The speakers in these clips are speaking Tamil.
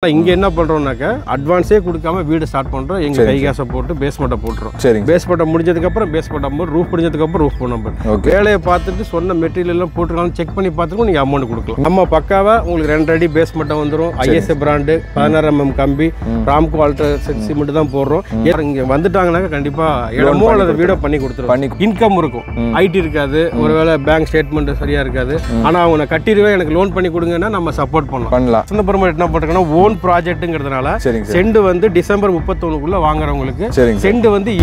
இங்க என்ன பண்றோம்னாக்க அட்வான்ஸே கொடுக்காம வீடு ஸ்டார்ட் பண்றோம். எங்க கை காசை போட்டு பேஸ்மெண்ட்டை போட்டுறோம். பேஸ்மெண்ட்டை முடிஞ்சதுக்கு அப்புறம் பேஸ்மெண்ட் நம்பர், ரூஃப் முடிஞ்சதுக்கு அப்புறம் ரூஃப் நம்பர். வேலையை பார்த்துட்டு சொன்ன மெட்டீரியல் எல்லாம் போட்டுருக்காங்க செக் பண்ணி பார்த்துட்டு நீங்க அமௌண்ட் கொடுக்கலாம். நம்ம பக்காவா உங்களுக்கு 2 அடி பேஸ்மெண்ட்டை வந்துடும். ஐஎஸ்ஏ பிராண்டு 16 mm கம்பி, ராம்கோ அல்ட்ரா சிமெண்ட் தான் போடுறோம். இங்க வந்துட்டாங்கன்னாக்க கண்டிப்பா இடமோ அல்லது வீடோ பண்ணி கொடுத்துருவோம். இன்கம் இருக்கும், ஐடி இருக்காது, ஒருவேளை பேங்க் ஸ்டேட்மெண்ட் சரியா இருக்காது. ஆனா அவங்க கட்டிடுவே எனக்கு லோன் பண்ணி கொடுங்கன்னா நம்ம சப்போர்ட் பண்ணலாம். சின்னப்புறமா என்ன பண்றாங்கன்னா ப்ராஜெக்ட்ங்கிறதுனால செண்டு வந்து டிசம்பர் 31க்குள்ள வாங்குறவங்களுக்கு செண்டு வந்து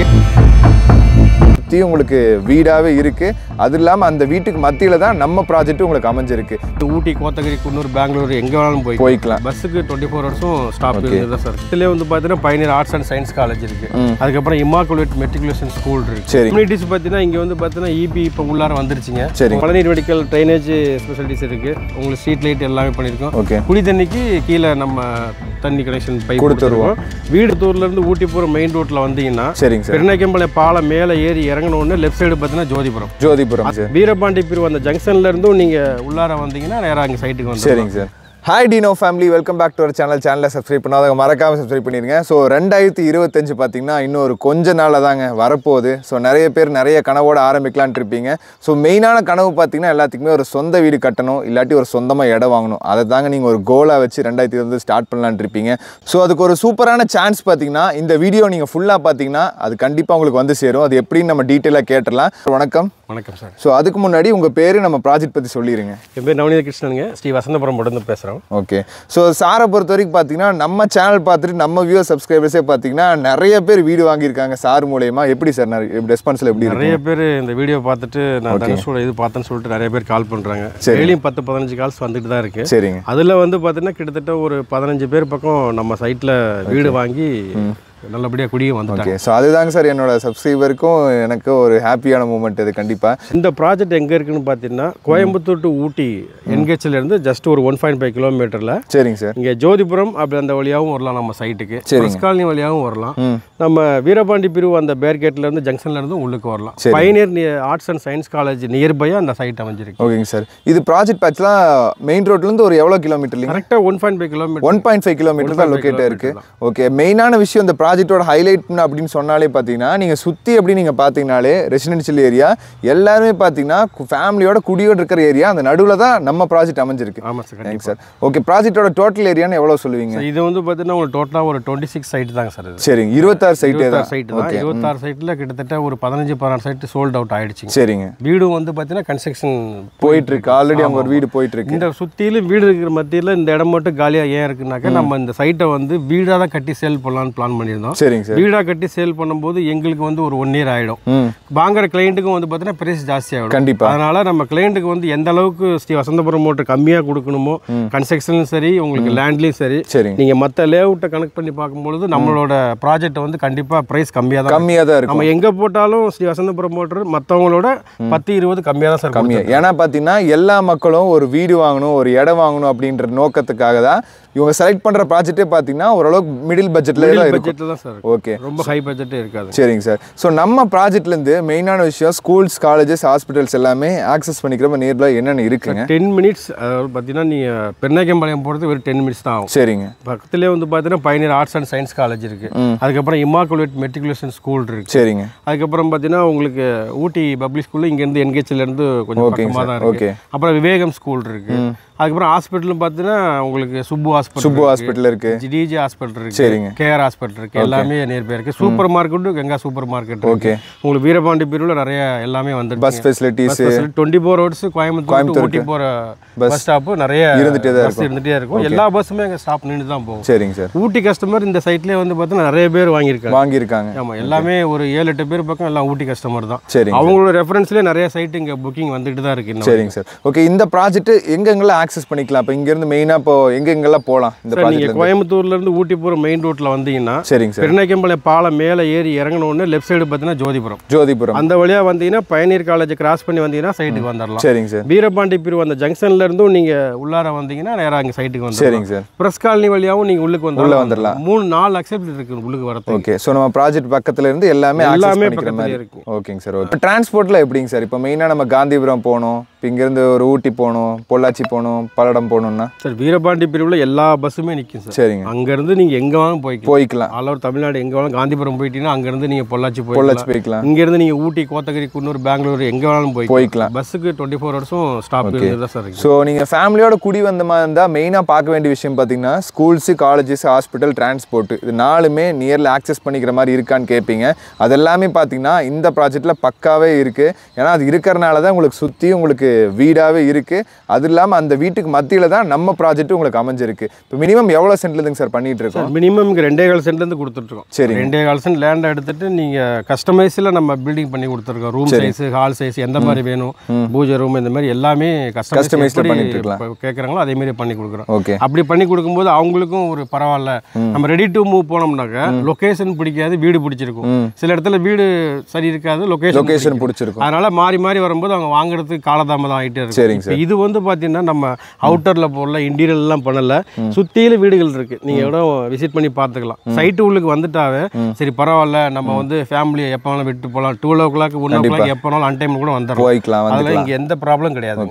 உங்களுக்கு வீடாவே இருக்கு. அது இல்லாம அந்த வீட்டுக்கு மத்தியில தான் நம்ம ப்ராஜெக்ட் உங்களுக்கு அமைஞ்சிருக்கு. ஊட்டி, கோத்தகிரி, குன்னூர், பெங்களூர் எங்க வேணாலும் போய்க்கலாம். பஸ்ஸுக்கு 24 ஹவர்ஸும் ஸ்டாப் இருக்குது சார். இதுல வந்து பாத்தீங்கன்னா Pioneer arts and science college இருக்கு. அதுக்கப்புறம் இமாக்குலேட் மெட்ரிகுலேஷன் ஸ்கூல் இருக்கு. கம்யூனிட்டிஸ் பாத்தீங்கன்னா இங்க வந்து பாத்தீங்கன்னா இபி இப்ப உள்ளார வந்துருச்சுங்க. பழநீர் மெடிக்கல் ட்ரைனேஜ் ஸ்பெஷலிட்டிஸ் இருக்கு. உங்களுக்கு ஸ்ட்ரீட் லைட் எல்லாமே பண்ணிருக்கோம். குடி தண்ணிக்கு கீழே நம்ம தண்ணி கனெக்ஷன் பைப் கொடுத்துருவோம். வீடுத்தூர்ல இருந்து ஊட்டி போற மெயின் ரோட்ல வந்தீங்கன்னா பெருநாயக்கம்பாளையம் பாலம் மேல ஏறி இறங்கணும் ஒன்று லெஃப்ட் சைடு பார்த்தீங்கன்னா ஜோதிபுரம் வீரபாண்டி பிரிவு அந்த ஜங்ஷன்ல இருந்தும் நீங்க உள்ளார வந்தீங்கன்னா நேராக அங்கே சைட்டுக்கு வந்து. சரிங்க sir. Hi Dino family, welcome back to our சேனலை சப்ஸ்கிரைப் பண்ணாதவங்க மறக்காமல் சப்ஸ்கிரைப் பண்ணிடுங்க. ஸோ 2025 பார்த்தீங்கன்னா இன்னும் ஒரு கொஞ்ச நாளில் தாங்க வரப்போகுது. ஸோ நிறைய பேர் நிறைய கனவோடு ஆரம்பிக்கலான் இருப்பீங்க. ஸோ மெயினான கனவு பார்த்தீங்கன்னா எல்லாத்துக்குமே ஒரு சொந்த வீடு கட்டணும், இல்லாட்டி ஒரு சொந்தமாக இடம் வாங்கணும். அதை தாங்க நீங்கள் ஒரு கோலாக வச்சு 2020 ஸ்டார்ட் பண்ணலான் இருப்பீங்க. ஸோ அதுக்கு ஒரு சூப்பரான சான்ஸ் பார்த்தீங்கன்னா இந்த வீடியோ நீங்கள் ஃபுல்லாக பார்த்தீங்கன்னா அது கண்டிப்பாக உங்களுக்கு வந்து சேரும். அது எப்படின்னு நம்ம டீட்டெயிலாக கேட்டுடலாம். வணக்கம். வணக்கம் சார். ஸோ அதுக்கு முன்னாடி உங்கள் பேர் நம்ம ப்ராஜெக்ட் பற்றி சொல்லிடுங்க. என் பேர் நவநீத கிருஷ்ணனுங்க, ஸ்ரீ வசந்தபுரம் மட்டும் பேசுகிறோம். ஓகே. ஸோ சாரை பொறுத்த வரைக்கும் பார்த்தீங்கன்னா நம்ம சேனல் பார்த்துட்டு நம்ம வியூவர் சப்ஸ்கிரைபர்ஸே பார்த்தீங்கன்னா நிறைய பேர் வீடு வாங்கியிருக்காங்க சார் மூலயமா. எப்படி சார் ரெஸ்பான்ஸில் எப்படி? நிறைய பேர் இந்த வீடியோ பார்த்துட்டு நான் தனுஷோட இது பார்த்தேன்னு சொல்லிட்டு நிறைய பேர் கால் பண்ணுறாங்க. டெய்லியும் 10-15 கால்ஸ் வந்துட்டு தான் இருக்குது. சரிங்க. அதில் வந்து பார்த்தீங்கன்னா கிட்டத்தட்ட ஒரு 15 பேர் பக்கம் நம்ம சைட்டில் வீடு வாங்கி நல்லபடியாக குடியும் வந்துட்டாங்க. ஸோ அதுதாங்க சார் என்னோட சப்ஸ்கிரைபருக்கும் எனக்கு ஒரு ஹாப்பியான மூமெண்ட் இது கண்டிப்பாக. இந்த ப்ராஜெக்ட் எங்கே இருக்குன்னு பார்த்தீங்கன்னா கோயம்புத்தூர் டு ஊட்டி என்கேச்சிலேருந்து ஜஸ்ட் ஒரு 1.5 கிலோமீட்டரில். சரிங்க சார். இங்கே ஜோதிபுரம் அப்படி அந்த வழியாகவும் வரலாம் நம்ம சைட்டுக்கு. காலனி வழியாகவும் வரலாம். நம்ம வீரபாண்டி பிரிவு அந்த பேர்கேட்லேருந்து ஜங்ஷன்லேருந்து உள்ளுக்கு வரலாம். Pioneer arts and science college நியர்பையாக அந்த சைட் அமைஞ்சிருக்கு. ஓகேங்க சார். இது ப்ராஜெக்ட் ஆக்சுவலாக மெயின் ரோட்லேருந்து ஒரு எவ்வளோ கிலோமீட்டர்? கரெக்டாக 1.5 கிலோமீட்டர். 1.5 கிலோமீட்டர் தான் லொக்கேட்டாக இருக்குது. ஓகே. மெயினான விஷயம் இந்த ப்ராஜெக்டோட ஹைலைட் அப்படின்னு சொன்னாலே பார்த்தீங்கன்னா நீங்கள் சுற்றி அப்படி நீங்கள் பார்த்தீங்கனாலே ரெசிடென்ஷியல் ஏரியா எல்லாருமே பார்த்தீங்கன்னா ஃபேமிலியோட குடியோடு இருக்கிற ஏரியா. அந்த நடுவில் தான் நம்ம ப்ராஜெக்ட் அமைஞ்சிருக்கு. ஆமாம் சார். Thanks sir. ஓகே. ப்ராஜெக்டோட டோட்டல் ஏரியான்னு எவ்வளோ சொல்லுவீங்க? இது வந்து பார்த்தீங்கன்னா உங்களுக்கு டோட்டலாக ஒரு 26 சைட் தாங்க சார். சரிங்க. 26 சைட்டு தான். 26 சைட்டில் கிட்டத்தட்ட ஒரு 15-16 சைட்டு சோல்ட் அவுட் ஆயிடுச்சு. சரிங்க. வீடு வந்து பார்த்தீங்கன்னா கன்ஸ்ட்ரக்ஷன் போயிட்டு இருக்கு. ஆல்ரெடி அவங்க ஒரு வீடு போயிட்டு இருக்கு. இந்த சுற்றிலும் வீடு இருக்கிற மத்தியில் இந்த இடம் மட்டும் காலியாக ஏன் இருக்குனாக்கா நம்ம இந்த சைட்டை வந்து வீடாக தான் கட்டி சேல் பண்ணலான்னு பிளான் பண்ணியிருந்தோம். சரிங்க சார். வீடாக கட்டி சேல் பண்ணும்போது எங்களுக்கு வந்து ஒரு 1 இயர் ஆகிடும். வாங்குற கிளைண்ட்டுக்கும் வந்து பார்த்தீங்கன்னா பிரைஸ் ஜாஸ்தி ஆகிடும். கண்டிப்பாக. அதனால நம்ம கிளைண்ட்டுக்கு வந்து எந்த அளவுக்கு ஸ்ரீ வசந்தபுரம் மோட்டர் கம்மியாக கொடுக்கணுமோ கன்ஸ்ட்ரக்ஷனும் சரி உங்களுக்கு லேண்ட்லேயும் சரி நீங்கள் மற்ற லேஅவுட்டை கனெக்ட் பண்ணி பார்க்கும்பொழுது நம்மளோட ப்ராஜெக்ட் வந்து கண்டிப்பாக ப்ரைஸ் கம்மியாக தான் இருக்கும். நம்ம எங்கே போட்டாலும் ஸ்ரீ வசந்தபுரம் மோட்டர் மற்றவங்களோட 10-20 கம்மியாக தான் சார் கம்மியாக. ஏன்னா பார்த்தீங்கன்னா எல்லா மக்களும் ஒரு வீடு வாங்கணும், ஒரு இடம் வாங்கணும் அப்படின்ற நோக்கத்துக்காக தான் இவங்க செலக்ட் பண்ணுற ப்ராஜெக்டே பார்த்தீங்கன்னா ஓரளவுக்கு மிடில் பட்ஜெட்டில் தான் சார். ஓகே. ரொம்ப ஹை பட்ஜெட்டே இருக்காது. சரிங்க சார். ஸோ நம்ம ப்ராஜெக்ட்லேருந்து மெயினான விஷயம் ஸ்கூல்ஸ், காலேஜஸ், ஹாஸ்பிட்டல்ஸ் எல்லாமே ஆக்சஸ் பண்ணிக்கிற நியர்பை என்னென்ன இருக்குங்க? 10 மினிட்ஸ். அதாவது பார்த்தீங்கன்னா நீங்கள் பெருநாயக்கம்பாளையம் போகிறது ஒரு 10 மினிட்ஸ் தான் ஆகும். சரிங்க. பக்கத்துலேயே வந்து பார்த்தீங்கன்னா Pioneer arts and science college இருக்குது. அதுக்கப்புறம் இமாக்குலேட் மெட்ரிகுலேஷன் ஸ்கூல் இருக்குது. சரிங்க. அதுக்கப்புறம் பார்த்தீங்கன்னா உங்களுக்கு ஊட்டி பப்ளிக் ஸ்கூலில் இங்கேருந்து என்கேச்சிலேருந்து கொஞ்சம் பக்கமாக தான் இருக்குது. அப்புறம் விவேகம் ஸ்கூல் இருக்குது. அதுக்கப்புறம் ஹாஸ்பிட்டலும் பார்த்தீங்கன்னா உங்களுக்கு சுப்பு ஹாஸ்பிட்டல் இருக்கு, டிஜி ஹாஸ்பிட்டல் இருக்கு, சரிங்க, கேஆர் ஹாஸ்பிட்டல் இருக்கு. எல்லாமே நியர்பை இருக்கு. சூப்பர் மார்க்கெட்டும் கங்கா சூப்பர் மார்க்கெட். ஓகே. உங்களுக்கு வீரபாண்டி பிரிவில் நிறைய எல்லாமே வந்து bus facilities 24 hours Coimbatore Ooty போகிற பஸ் ஸ்டாப் நிறைய இருந்துட்டே இருக்கும். எல்லா பஸ்ஸுமே அங்கே ஸ்டாப் நின்று தான் போகும். சரிங்க சார். ஊட்டி கஸ்டமர் இந்த சைட்லேயே வந்து பார்த்தீங்கன்னா நிறைய பேர் வாங்கியிருக்காங்க. ஆமாம், எல்லாமே ஒரு 7-8 பேர் பக்கம் எல்லாம் ஊட்டி கஸ்டமர் தான். சரி. அவங்களோட ரெஃபரன்ஸ்லேயே நிறைய சைட் இங்கே புக்கிங் வந்துட்டு தான் இருக்கு. சரிங்க சார். ஓகே. இந்த ப்ராஜெக்ட் எங்கெங்கெல்லாம் ஆக்சஸ் பண்ணிக்கலாம்? இப்போ இங்கேருந்து மெயினாக இப்போ எங்கெங்கெல்லாம் போகலாம்? இந்த நீங்கள் கோயம்புத்தூர்லேருந்து ஊட்டி போகிற மெயின் ரோட்டில் வந்தீங்கன்னா சரிங்க சார் பெருநாயக்கம்பாளையம் பாலம் மேலே ஏறி இறங்கணுன்னு லெஃப்ட் சைடு பார்த்தீங்கன்னா ஜோதிபுரம் அந்த வழியாக வந்தீங்கன்னா பைனியர் காலேஜ் கிராஸ் பண்ணி வந்தீங்கன்னா சைட்டுக்கு வந்துடலாம். சரிங்க சார். வீரபாண்டி பிரிவு அந்த ஜங்ஷன்ல இருந்தும் நீங்கள் உள்ளார வந்தீங்கன்னா நேராக அங்கே சைட்டுக்கு வந்து. சரிங்க சார். பிரஸ் காலனி வழியாகவும் நீங்கள் உள்ளுக்கு வந்துடலாம். 3-4 அக்செப்ட் இருக்கு உள்ளுக்கு வரது. ஓகே. ஸோ நம்ம ப்ராஜெக்ட் பக்கத்தில் இருந்து எல்லாமே பக்கத்தில் இருக்கு. ஓகேங்க சார். ஓகே. டிரான்ஸ்போர்ட்டில் எப்படிங்க சார்? இப்போ மெயினாக நம்ம காந்திபுரம் போகணும், இப்போ இங்கேருந்து ஒரு ஊட்டி போகணும், பொள்ளாச்சி போகணும், பல்லடம் போகணும்னா சார் வீரபாண்டி பிரிவில் எல்லா பஸ்ஸுமே நிற்கும் சார். சரிங்க. அங்கேருந்து நீங்கள் எங்கே வேணாலும் போய்க்கலாம். ஆல் ஓவர் தமிழ்நாடு எங்கே வேணாலும். காந்திபுரம் போயிட்டீங்கன்னா அங்கேருந்து நீங்கள் பொள்ளாச்சி போய்க்கலாம். இங்கேருந்து நீங்கள் ஊட்டி, கோத்தகிரி, குன்னூர், பெங்களூர் எங்கே வேணாலும் போய்க்கலாம். பஸ்ஸுக்கு 24 ஹவர்ஸும் ஸ்டாப் தான் சார். ஸோ நீங்கள் ஃபேமிலியோட குடி வந்த மாதிரி இருந்தால் மெயினாக பார்க்க வேண்டிய விஷயம் பார்த்தீங்கன்னா ஸ்கூல்ஸு, காலேஜஸ், ஹாஸ்பிட்டல், டிரான்ஸ்போர்ட் இது 4மே நியரில் ஆக்சஸ் பண்ணிக்கிற மாதிரி இருக்கான்னு கேட்பீங்க. அதெல்லாமே பார்த்தீங்கன்னா இந்த ப்ராஜெக்ட்டில் பக்காவே இருக்குது. ஏன்னா அது இருக்கிறனால தான் உங்களுக்கு சுற்றி உங்களுக்கு வீடாகவே இருக்குது. அது இல்லாமல் அந்த வீட்டுக்கு மத்தியில் தான் நம்ம ப்ராஜெக்ட் உங்களுக்கு அமைஞ்சிருக்கு. இப்போ மினிமம் எவ்வளோ சென்ட்லேருந்துங்க சார் பண்ணிட்டு இருக்கோம்? மினிமம் 2.25 சென்ட்லேருந்து கொடுத்துட்ருக்கோம். சரி, 2.25 சென்ட் லேண்ட் எடுத்துட்டு நீங்கள் கஸ்டமைஸில் நம்ம பில்டிங் பண்ணி கொடுத்துருக்கோம். ரூம் சைஸ், ஹால் சைஸ் எந்த மாதிரி வேணும், பூஜை ரூம் இந்த மாதிரி எல்லாமே கஸ்டமைஸில் பண்ணிட்டு இருக்கலாம். கேட்குறாங்களோ அதே மாதிரி பண்ணி கொடுக்குறோம். ஓகே. அப்படி பண்ணி கொடுக்கும்போது அவங்களுக்கும் ஒரு பரவாயில்ல. நம்ம ரெடி டு மூவ் போனோம்னாக்க லொகேஷன் பிடிக்காது, வீடு பிடிச்சிருக்கும். சில இடத்துல வீடு சரி இருக்காது, லொகேஷன் பிடிச்சிருக்கும். அதனால மாறி மாறி வரும்போது அவங்க வாங்குறதுக்கு காலதாமதம் ஆகிட்டே இருக்கும். இது வந்து பார்த்தீங்கன்னா நம்ம அவுட்டரில் போடல, இன்டீரியர்லாம் பண்ணல, சுற்றியில வீடுகள் இருக்கு. நீங்கள் எவ்வளோ விசிட் பண்ணி பார்த்துக்கலாம். சைட்டு உள்ளுக்கு வந்துட்டாவே சரி பரவாயில்ல, நம்ம வந்து ஃபேமிலியை எப்போ வேணாலும் விட்டு போகலாம். 2 o'clock 1 o'clock எப்போ வேணாலும் அன் டைம் கூட வந்துடலாம். அதில் இங்கே எந்த ப்ராப்ளம் கிடையாது.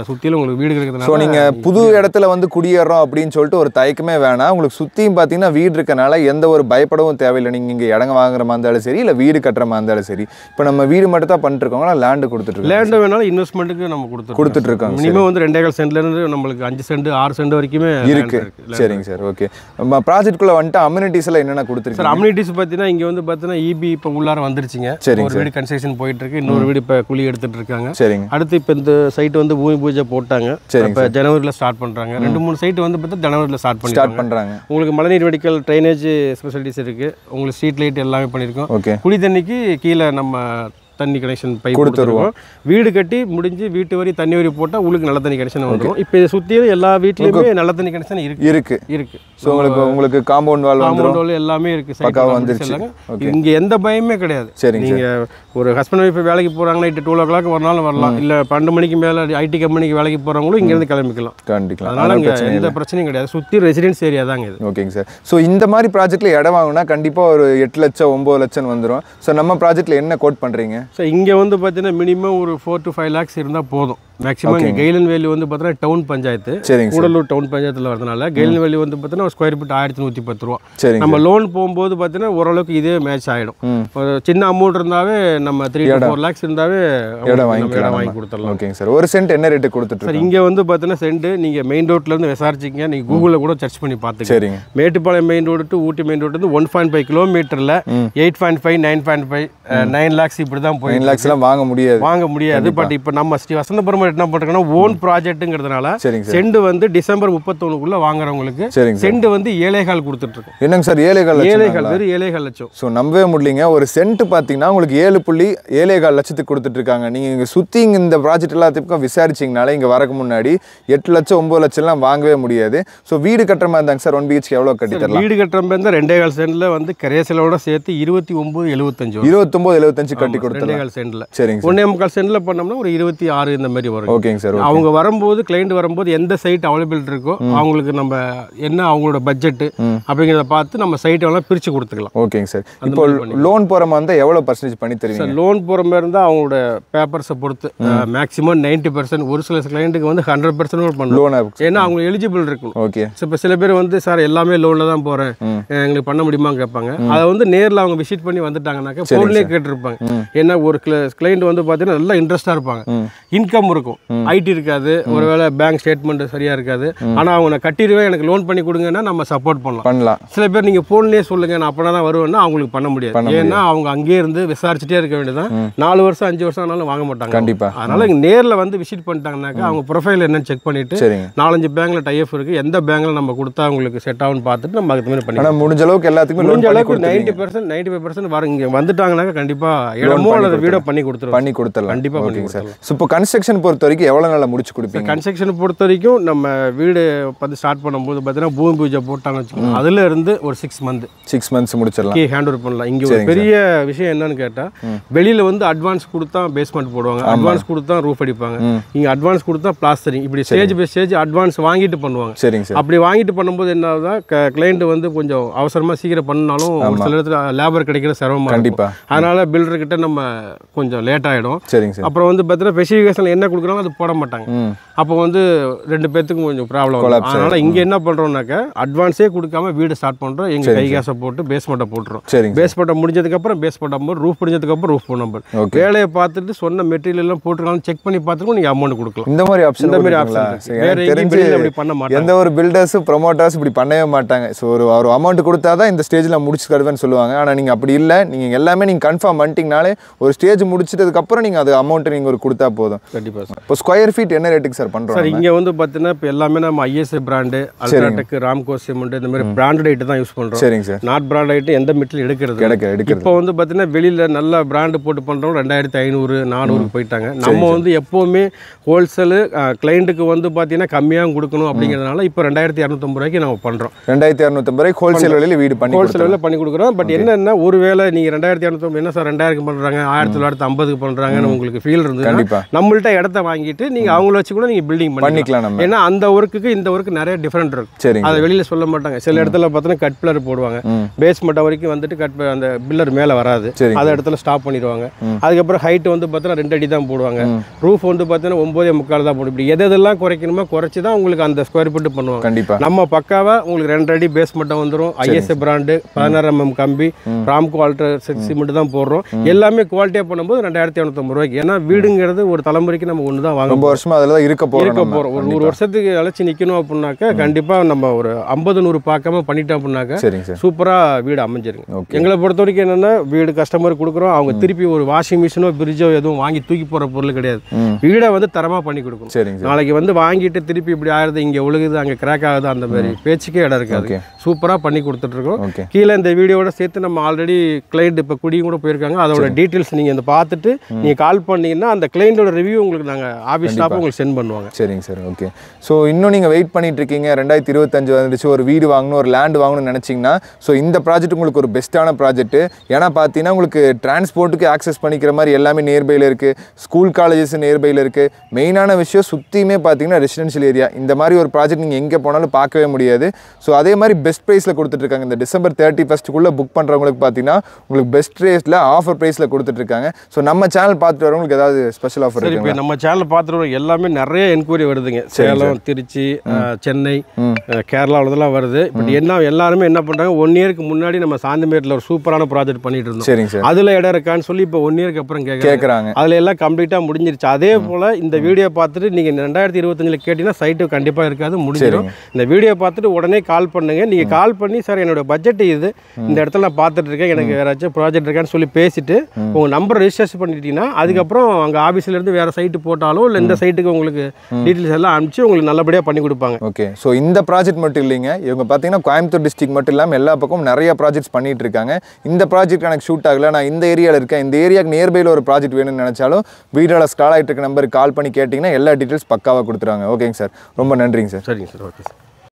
சுற்றிலும் உங்களுக்கு வீடு இருக்கிறதுனால. ஸோ நீங்கள் புது இடத்துல வந்து குடியேறோம் அப்படின்னு சொல்லிட்டு ஒரு தயக்கமே வேணாம். உங்களுக்கு சுற்றியும் பார்த்தீங்கன்னா வீடு இருக்கனால எந்த ஒரு பயப்படவும் தேவையில்லை. நீங்கள் இங்கே இடங்க வாங்குற மாதிரி இருந்தாலும் சரி, இல்லை வீடு கட்டுற மாதிரி இருந்தாலும் சரி. இப்போ நம்ம வீடு மட்டும் தான் பண்ணிட்டு இருக்கோங்களா, லேண்டு கொடுத்துட்டு லேண்டு வேணாலும் இன்வெஸ்ட்மெண்ட்டுக்கு நம்ம கொடுத்துட்டு இருக்கோம். மினிமம் வந்து 2.25 சென்ட்லேருந்து நம்மளுக்கு 5 சென்ட் 6 சென்ட் வரைக்குமே இருக்கு. சரிங்க சார். ஓகே. நம்ம ப்ராஜெக்ட்குள்ளே வந்துட்டு அம்யூனிட்டிஸ் எல்லாம் என்னென்ன கொடுத்துருக்கு சார்? அம்யூனிட்டிஸ் பார்த்தீங்கன்னா இங்கே வந்து பார்த்தீங்கன்னா இபி இப்போ உள்ளார வந்துருச்சுங்க. ஒரு வீடு கன்ஸ்ட்ரக்ஷன் போயிட்டு இருக்கு, இன்னொரு வீடு இப்போ குழி எடுத்துட்டு இருக்காங்க. சரிங்க. அடுத்து இப்போ இந்த சைட் வந்து பூமி பூஜை போட்டாங்க. இப்போ ஜனவரியில் ஸ்டார்ட் பண்ணுறாங்க. 2-3 சைட் வந்து பார்த்தா ஜனவரியில் ஸ்டார்ட் பண்ணுறாங்க. உங்களுக்கு மழைநீர் வடிகால், ட்ரைனேஜ் ஃபெசிலிட்டிஸ் இருக்கு. உங்களுக்கு ஸ்ட்ரீட் லைட் எல்லாமே பண்ணியிருக்கோம். ஓகே. குடி தண்ணிக்கு கீழே நம்ம தண்ணி கனெக்ஷன் பைப் கொடுத்துருவோம். வீடு கட்டி முடிஞ்சு வீட்டு வரி தண்ணி வரி போட்டால் உங்களுக்கு நல்ல தண்ணி கனெக்ஷன் வந்துடும். இப்போ இதை சுற்றியும் எல்லா வீட்லேயுமே நல்ல தண்ணி கனெக்ஷன் இருக்கு. ஸோ உங்களுக்கு காம்பவுண்ட் வால் எல்லாமே இருக்கு. இங்கே எந்த பயமே கிடையாது. நீங்கள் ஒரு ஹஸ்பண்ட் ஒய்ஃப் வேலைக்கு போகிறாங்கன்னா 2 o'clock ஒரு நாள் வரலாம். இல்லை 12 மணிக்கு மேலே ஐடி கம்பெனிக்கு வேலைக்கு போகிறவங்களும் இங்கேருந்து கிளம்பிக்கலாம். அதனால இங்கே எந்த பிரச்சனையும் கிடையாது. சுற்றி ரெசிடென்ஸ் ஏரியா தாங்க இது. ஓகேங்க சார். ஸோ இந்த மாதிரி ப்ராஜெக்ட்டில் இடம் வாங்கினா கண்டிப்பாக ஒரு 8 லட்சம் 9 லட்சம் வந்துடும். ஸோ நம்ம ப்ராஜெக்ட்டில் என்ன கோட் பண்ணுறீங்க? ஸோ இங்கே வந்து பார்த்தீங்கன்னா மினிமம் ஒரு 4 to 5 lakhs இருந்தால் போதும். மேக்ஸிமம் இங்கே கெயிலன் வேலி வந்து பார்த்தீங்கன்னா டவுன் பஞ்சாயத்து, கூடலூர் டவுன் பஞ்சாயத்தில் வரதுனால கெயிலன் வேலி வந்து பார்த்தீங்கன்னா ஒரு ஸ்கொயர் ஃபீட் 1110 ரூபா. நம்ம லோன் போகும்போது பார்த்தீங்கன்னா ஓரளவுக்கு இதே மேட்ச் ஆகிடும். ஒரு சின்ன அமௌண்ட் இருந்தாவே நம்ம 3 to 4 lakhs இருந்தாவே இடம் வாங்கி கொடுத்துடலாம். ஓகேங்க சார். ஒரு சென்ட் என்ன ரேட்டு கொடுத்துட்டு சார்? இங்கே வந்து பார்த்தீங்கன்னா சென்ட் நீங்கள் மெயின் ரோட்லேருந்து விசாரிச்சிங்க, நீங்கள் கூகுளில் கூட சர்ச் பண்ணி பார்த்துங்க. Mettupalayam main road to Ooty main road வந்து 1.5 கிலோமீட்டரில் 8.5, 9.5, 9 lakhs இப்படி தான் போய் 9 lakhs வாங்க முடியாது. பட் இப்போ நம்ம ஸ்ரீ வசந்தபுரம் என்ன பண்ணுறோம்னா ஓன் ப்ராஜெக்ட்டுங்கிறதுனால செண்டு வந்து டிசம்பர் 31க்குள்ள வாங்குறவங்களுக்கு செண்டு வந்து 7.25 கொடுத்துட்டு இருக்கோம். என்னங்க சார் 7.25? வெறும் 7.25 லட்சம். ஸோ நம்பவே முடியலைங்க. ஒரு சென்ட் பார்த்தீங்கன்னா உங்களுக்கு 7.75 லட்சத்துக்கு கொடுத்துட்டு இருக்காங்க. நீங்கள் இங்கே சுற்றி இந்த ப்ராஜெக்ட் எல்லாத்துக்கும் விசாரிச்சிங்கனால இங்கே வரக்கு முன்னாடி 8 லட்சம் 9 லட்சம்லாம் வாங்கவே முடியாது. ஸோ வீடு கட்டுற மாதிரி இருந்தாங்க சார் 1 BHK எவ்வளோ கட்டி தரலாம்? வீடு கட்டுற மாதிரி இருந்தால் 2.25 சென்ட்ல வந்து கரேசலோட சேர்த்து 29.75 கட்டி கொடுத்துருங்க. 2.25 சென்ட்ல. சரிங்க. 1.25 சென்ட்ல பண்ணோம்னா ஒரு 26 இந்த மாதிரி வரும். ஓகேங்க சார். அவங்க வரும்போது கிளைண்ட் வரும்போது எந்த சைட் அவைலபிள் இருக்கோ அவங்களுக்கு நம்ம என்ன அவங்களோட பட்ஜெட் அப்படிங்கிறத பார்த்து நம்ம சைட் எல்லாம் பிரித்து கொடுத்துக்கலாம். ஓகேங்க சார். இப்போ லோன் போகிற மாதிரி இருந்தால் எவ்வளோ பர்சன்டேஜ் பண்ணி தருவீங்க? லோன் போகிற மாதிரி இருந்தால் அவங்களோட பேப்பர்ஸை பொறுத்து மேக்ஸிமம் 90%, ஒரு சில கிளைண்ட்டுக்கு வந்து 100% பண்ணலாம் லோன். ஏன்னா அவங்க எலிஜிபிள் இருக்கும். ஓகே. இப்போ சில பேர் வந்து சார் எல்லாமே லோனில் தான் போகிறேன், எங்களுக்கு பண்ண முடியுமா கேட்பாங்க. அதை வந்து நேரில் அவங்க விசிட் பண்ணி வந்துட்டாங்கன்னாக்கா ஃபோன்லேயே கேட்டிருப்பாங்க. ஏன்னா ஒரு கிளைண்ட் வந்து பார்த்தீங்கன்னா நல்லா இன்ட்ரெஸ்டாக இருப்பாங்க, இன்கம் இருக்கும், ஐடி இருக்காது, ஒருவேளை பேங்க் ஸ்டேட்மெண்ட் சரியாக இருக்காது, ஆனால் அவங்க நான் கட்டிடுவேன் எனக்கு லோன் பண்ணி கொடுங்கன்னா நம்ம சப்போர்ட் பண்ணலாம். சில பேர் நீங்கள் ஃபோன்லேயே சொல்லுங்கள் நான் அப்போ தான் வருவேன்னா அவங்களுக்கு பண்ண முடியாது. ஏன்னா அவங்க அங்கேயே இருந்து விசாரிச்சுட்டே இருக்க வேண்டியதான். 4 வருஷம் 5 வருஷம் ஆனாலும் வாங்க மாட்டாங்க கண்டிப்பாக. அதனால இங்கே நேரில் வந்து விசிட் பண்ணிட்டாங்கன்னாக்கா அவங்க ப்ரொஃபைல் என்னன்னு செக் பண்ணிட்டு 4-5 பேங்க்ல டைப் இருக்கு, எந்த பேங்க்ல நம்ம கொடுத்தா அவங்களுக்கு செட் ஆகும்னு பார்த்துட்டு நம்ம அதுக்கு மாதிரி பண்ணி முடிஞ்ச அளவுக்கு எல்லாத்துக்குமே 90% 95% வர இங்கே வந்துட்டாங்கன்னாக்கா கண்டிப்பாக இடமோ அல்லது வீடோ பண்ணி கொடுத்துடலாம். கண்டிப்பாக பண்ணி சார். இப்போ கன்ஸ்ட்ரக்ஷன் பொறுத்த வரைக்கும் எவ்வளோ நாளில் முடிச்சு கொடுப்பீங்க? கன்ஸ்ட்ரக்ஷன் பொறுத்த வரைக்கும் நம்ம வீடு பார்த்து ஸ்டார்ட் பண்ணும்போது பார்த்தீங்கன்னா பூமி பூஜை போட்டாங்கன்னு வச்சுக்கோங்க, அதுல இருந்து ஒரு 6 months முடிச்சிடலாம், ஹேண்ட் ஓவர் பண்ணலாம். இங்கே ஒரு பெரிய விஷயம் என்னன்னு கேட்டால் வெளியில் வந்து அட்வான்ஸ் கொடுத்தா பேஸ்மெண்ட் போடுவாங்க, அட்வான்ஸ் கொடுத்தா ரூஃப் அடிப்பாங்க, இங்கே அட்வான்ஸ் கொடுத்தா பிளாஸ்டரிங், இப்படி ஸ்டேஜ் பை ஸ்டேஜ் அட்வான்ஸ் வாங்கிட்டு பண்ணுவாங்க. சரிங்க சார். அப்படி வாங்கிட்டு பண்ணும்போது என்ன ஆகுதா, கிளைண்ட் வந்து கொஞ்சம் அவசரமாக சீக்கிரம் பண்ணாலும் ஒரு சில இடத்துல லேபர் கிடைக்கிற சிரமமாக. கண்டிப்பாக. அதனால பில்டர்கிட்ட நம்ம கொஞ்சம் லேட் ஆகிடும். சரிங்க சார். அப்புறம் வந்து பார்த்தீங்கன்னா ஸ்பெசிஃபிகேஷன் என்ன கொடுக்குறாங்க அது போட மாட்டாங்க. அப்போ வந்து 2 பேர்த்துக்கும் கொஞ்சம் ப்ராப்ளம் வரும். அதனால் இங்கே என்ன பண்ணுறோம்னாக்கா அட்வான்ஸே கொடுக்காம வீடு ஸ்டார்ட் பண்ணுறோம். எங்கள் கை காசை போட்டு பேஸ்மெண்ட்டை போட்டுரும். பேஸ்மெண்ட்டை முடிஞ்சதுக்கப்புறம் பேஸ்மெண்ட் நம்பர், ரூஃப் முடிஞ்சதுக்கப்புறம் ரூஃப் நம்பர், வேலையை பார்த்துட்டு சொன்ன மெட்டீரியல் எல்லாம் போட்டுருக்காங்க செக் பண்ணி பார்த்துட்டு நீங்கள் அமௌண்ட் கொடுக்கலாம். இந்த மாதிரி ஆப்ஷன் வேற எங்கேயும் அப்படி பண்ண மாட்டாங்க. எந்த ஒரு பில்டர்ஸ் ப்ரொமோட்டர்ஸ் இப்படி பண்ணவே மாட்டாங்க. ஸோ ஒரு அமௌண்ட் கொடுத்தா தான் இந்த ஸ்டேஜில் முடிச்சு தருவேன்னு சொல்லுவாங்க. ஆனால் நீங்கள் அப்படி இல்லை, நீங்கள் எல்லாமே நீங்கள் கன்ஃபார்ம் பண்ணிட்டீங்கனாலே ஒரு ஸ்டேஜ் முடிச்சிட்டதுக்கப்புறம் நீங்கள் அது அமௌண்ட்டு நீங்கள் ஒரு கொடுத்தா போதும். கண்டிப்பாக சார். இப்போ ஸ்கொயர் ஃபீட் என்ன ரேட்டுக்கு சார் பண்ணுறோம் சார்? இங்கே வந்து பார்த்தீங்கன்னா இப்போ எல்லாமே நம்ம ISI brand, UltraTech, Ramco cement இந்த மாதிரி பிராண்டட் ஐட்டம் தான் யூஸ் பண்ணுறோம். சரிங்க சார். நாட் பிராண்ட் ஐட்டம் எந்த மெட்டீரியல் எடுக்கிறது. இப்போ வந்து பார்த்தீங்கன்னா வெளியில் நல்ல பிராண்டு போட்டு பண்ணுறோம் 2500 400 போயிட்டாங்க. நம்ம வந்து எப்போவுமே ஹோல்சேலு கிளைண்ட்டுக்கு வந்து பார்த்தீங்கன்னா கம்மியாக கொடுக்கணும் அப்படிங்கிறதுனால இப்போ 2250 ரூபாய்க்கு நம்ம பண்ணுறோம். 2250 ரூபாய்க்கு ஹோல்சேல் விலையில் வீடு பண்ணி ஹோல்சேல் விலையில் பண்ணி கொடுக்குறோம். பட் என்னென்னா ஒரு வேளை நீங்கள் 2250 என்ன சார் 2000 பண்ணுறாங்க 1950 பண்ணுறாங்கன்னு உங்களுக்கு ஃபீல் இருந்தது, நம்மள்ட்ட இடத்த வாங்கிட்டு நீங்கள் அவங்கள வச்சு கூட நீங்கள் பில்டிங் பண்ணிக்கலாம். ஏன்னா அந்த ஒர்க்குக்கு இந்த ஒர்க்கு நிறைய டிஃப்ரெண்ட் இருக்கும். அதை வெளியில் சொல்ல மாட்டாங்க. சில இடத்துல பார்த்தீங்கன்னா கட் பில்லர் போடுவாங்க, பேஸ்மெண்ட் வரைக்கும் வந்துட்டு அந்த பில்லர் மேலே வராது, அந்த இடத்துல ஸ்டாப் பண்ணிடுவாங்க. அதுக்கப்புறம் ஹைட் வந்து பார்த்தீங்கன்னா 2 அடி தான் போடுவாங்க. ரூஃப் வந்து பார்த்தீங்கன்னா 9.25 தான் போடும். இப்படி எதெல்லாம் குறைக்கணுமோ குறைச்சி தான் உங்களுக்கு அந்த ஸ்கொயர் ஃபீட் பண்ணுவாங்க. கண்டிப்பாக நம்ம பக்காவா உங்களுக்கு 2 அடி பேஸ்மெண்ட்டாக வந்துடும். ஐஎஸ்ஐ பிராண்டு 16 mm கம்பி, ராம்கோ அல்ட்ராடெக் சிமெண்ட் தான் போடுறோம். எல்லாமே குவாலிட்டியாக பண்ணும்போது 2250 ரூபாய்க்கு. ஏன்னா வீடுங்கிறது ஒரு தலைமுறைக்கு நம்ம ஒன்று தான் வாங்க, ரொம்ப வருஷமா அதில் தான் இருக்க போகிறோம். ஒரு 100 வருஷத்துக்கு அழைச்சி நிற்கணும் அப்படின்னாக்கா கண்டிப்பாக நம்ம ஒரு 50-100 பார்க்காம பண்ணிட்டோம் அப்படின்னாக்கா சூப்பராக வீடு அமைஞ்சிருங்க. எங்களை பொறுத்த வரைக்கும் என்னென்னா வீடு கஸ்டமர் கொடுக்குறோம், அவங்க திருப்பி ஒரு வாஷிங் மிஷினோ ஃப்ரிட்ஜோ எதுவும் வாங்கி தூக்கி போகிற பொருள் கிடையாது. வீடை வந்து தரமாக பண்ணி கொடுக்கணும். நாளைக்கு வந்து வாங்கிட்டு திருப்பி இப்படி ஆகுது, இங்கே ஒழுகுது, அங்கே கிராக் ஆகுது, அந்த மாதிரி பேச்சுக்கே இடம் இருக்காது. சூப்பராக பண்ணி கொடுத்துட்ருக்கோம். கீழே இந்த வீடியோட சேர்த்து நம்ம ஆல்ரெடி கிளைண்ட் இப்போ குடியும் கூட போயிருக்காங்க, அதோட டீட்டெயில்ஸ் நீங்கள் இந்த பார்த்துட்டு நீங்கள் கால் பண்ணீங்கன்னா அந்த கிளைண்டோட ரிவ்யூ உங்களுக்கு நாங்கள் ஆஃபீஸ் ஸ்டாஃப் உங்களுக்கு சென்ட் பண்ணுவாங்க. சரிங்க சார். ஓகே. ஸோ இன்னும் நீங்கள் வெயிட் பண்ணிட்டு இருக்கீங்க, 2025 வந்துச்சு, ஒரு வீடு வாங்கணும், ஒரு லேண்ட் வாங்கணும்னு நினச்சிங்கன்னா ஸோ இந்த ப்ராஜெக்ட் உங்களுக்கு ஒரு பெஸ்ட்டான ப்ராஜெக்ட். ஏன்னா பார்த்தீங்கன்னா உங்களுக்கு டிரான்ஸ்போர்ட்டுக்கு ஆக்சஸ் பண்ணிக்கிற மாதிரி எல்லாமே நியர்பையில் இருக்குது, ஸ்கூல் காலேஜஸ் நியர்பையில் இருக்குது. மெயினான விஷயம் சுற்றியுமே பார்த்தீங்கன்னா ரெசிடென்ஷியல் ஏரியா. இந்த மாதிரி ஒரு ப்ராஜெக்ட் நீங்கள் எங்கே போனாலும் பார்க்கவே முடியாது. ஸோ அதே மாதிரி பெஸ்ட் ப்ரைஸில் கொடுத்துட்ருக்காங்க. இந்த டிசம்பர் 31 புக் பண்ணுறவங்களுக்கு பார்த்தீங்கன்னா உங்களுக்கு பெஸ்ட் ப்ரைஸில் ஆஃபர் ப்ரைஸில் கொடுத்துட்ருக்காங்க. ஸோ நம்ம சேனல் பார்த்துட்டு வரவங்களுக்கு ஏதாவது ஸ்பெஷல் ஆஃபர் இருக்குது? இப்போ நம்ம சேனல் பார்த்துட்டு எல்லாமே நிறைய என்கொயரி வருதுங்க. சேலம், திருச்சி, சென்னை, கேரளாவிலலாம் வருது. பட் என்ன எல்லாருமே என்ன பண்ணுறாங்க, 1 இயருக்கு முன்னாடி நம்ம சாந்திமேட்டில் ஒரு சூப்பரான ப்ராஜெக்ட் பண்ணிட்டு இருந்தோம். சரிங்க சார். அதில் இடம் இருக்கான்னு சொல்லி இப்போ 1 இயருக்கு அப்புறம் கேட்குறாங்க. அதில் எல்லாம் கம்ப்ளீட்டாக முடிஞ்சிருச்சு. அதே போல் இந்த வீடியோ பார்த்துட்டு நீங்கள் 2025 கேட்டிங்கன்னா சைட்டு கண்டிப்பாக இருக்காது, முடிஞ்சிடும். இந்த வீடியோ பார்த்துட்டு உடனே கால் பண்ணுங்கள். நீங்கள் கால் பண்ணி சார் என்னோட பட்ஜெட் இது, இந்த இடத்துல நான் பார்த்துட்டு இருக்கேன், எனக்கு யாராச்சும் ப்ராஜெக்ட் இருக்கான்னு சொல்லி பேசிட்டு உங்கள் நம்பர் ரெஜிஸ்ட்ரேஷன் பண்ணிட்டீங்கன்னா அதுக்கப்புறம் அங்கே ஆஃபீஸ்லேருந்து வேறு சைட்டு போட்டாலும் இல்லை இந்த சைட்டுக்கு உங்களுக்கு டீட்டெயில்ஸ் எல்லாம் அனுப்பிச்சு உங்களுக்கு நல்லபடியாக பண்ணி கொடுப்பாங்க. ஓகே. ஸோ இந்த ப்ராஜெக்ட் மட்டும் இல்லைங்க, இவங்க பார்த்தீங்கன்னா கோயம்புத்தூர் டிஸ்ட்ரிக்ட் மட்டும் இல்லாமல் எல்லா பக்கமும் நிறைய ப்ராஜெக்ட்ஸ் பண்ணிட்டு இருக்காங்க. இந்த ப்ராஜெக்ட் எனக்கு ஷூட் ஆகல, நான் இந்த ஏரியாவில் இருக்கேன், இந்த ஏரியாவுக்கு நியர்பையில் ஒரு ப்ராஜெக்ட் வேணும்னு நினச்சாலும் வீடியோவில் ஸ்டால் ஆகிட்டு இருக்க நம்பருக்கு கால் பண்ணி கேட்டிங்கன்னா எல்லா டீட்டெயில்ஸ் பக்காவாக கொடுத்துருவாங்க. ஓகேங்க சார், ரொம்ப நன்றிங்க சார். சரிங்க சார். Okay sir.